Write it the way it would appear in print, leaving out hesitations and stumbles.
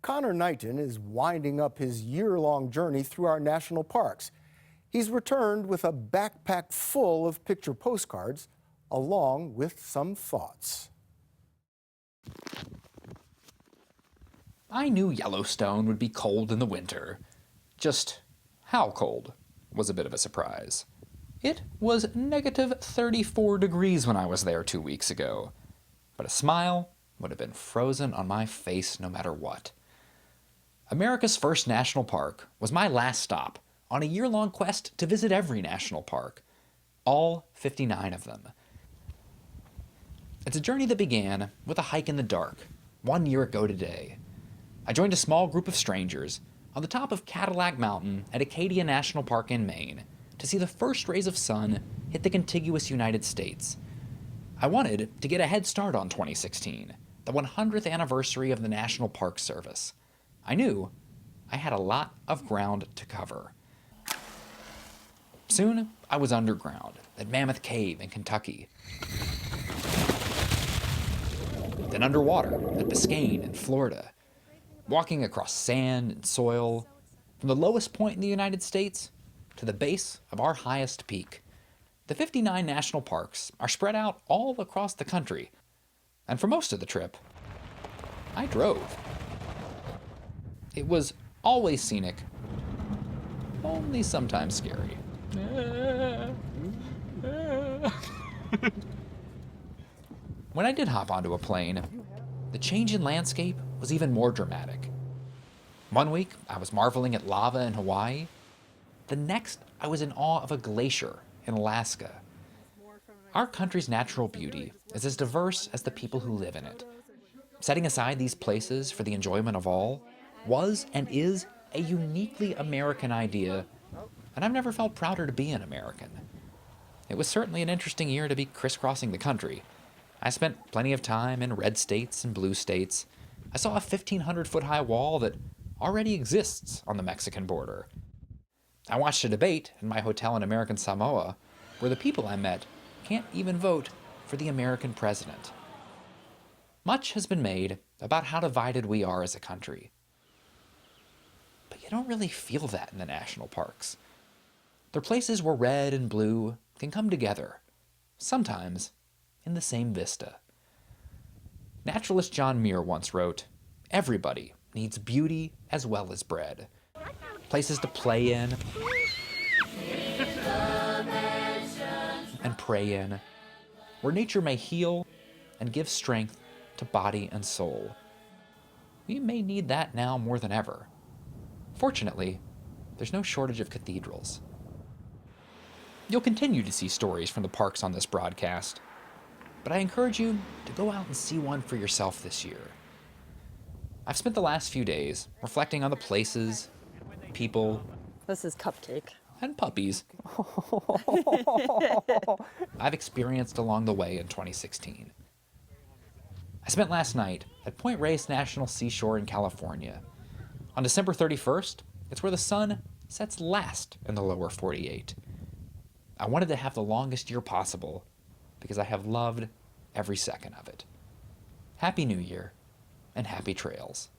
Conor Knighton is winding up his year-long journey through our national parks. He's returned with a backpack full of picture postcards, along with some thoughts. I knew Yellowstone would be cold in the winter. Just how cold was a bit of a surprise. It was negative 34 degrees when I was there 2 weeks ago, but a smile would have been frozen on my face no matter what. America's first national park was my last stop on a year-long quest to visit every national park, all 59 of them. It's a journey that began with a hike in the dark, 1 year ago today. I joined a small group of strangers on the top of Cadillac Mountain at Acadia National Park in Maine to see the first rays of sun hit the contiguous United States. I wanted to get a head start on 2016, the 100th anniversary of the National Park Service. I knew I had a lot of ground to cover. Soon, I was underground at Mammoth Cave in Kentucky. Then underwater at Biscayne in Florida, walking across sand and soil from the lowest point in the United States to the base of our highest peak. The 59 national parks are spread out all across the country, and for most of the trip, I drove. It was always scenic, only sometimes scary. When I did hop onto a plane, the change in landscape was even more dramatic. 1 week, I was marveling at lava in Hawaii. The next, I was in awe of a glacier in Alaska. Our country's natural beauty is as diverse as the people who live in it. Setting aside these places for the enjoyment of all was and is a uniquely American idea, and I've never felt prouder to be an American. It was certainly an interesting year to be crisscrossing the country. I spent plenty of time in red states and blue states. I saw a 1,500-foot-high wall that already exists on the Mexican border. I watched a debate in my hotel in American Samoa where the people I met can't even vote for the American president. Much has been made about how divided we are as a country. But you don't really feel that in the national parks. They're places where red and blue can come together, sometimes in the same vista. Naturalist John Muir once wrote, "Everybody needs beauty as well as bread. Places to play in and pray in, where nature may heal and give strength to body and soul." We may need that now more than ever. Fortunately, there's no shortage of cathedrals. You'll continue to see stories from the parks on this broadcast, but I encourage you to go out and see one for yourself this year. I've spent the last few days reflecting on the places, people, This is Cupcake. and puppies I've experienced along the way in 2016. I spent last night at Point Reyes National Seashore in California. On December 31st, it's where the sun sets last in the lower 48. I wanted to have the longest year possible because I have loved every second of it. Happy New Year and happy trails.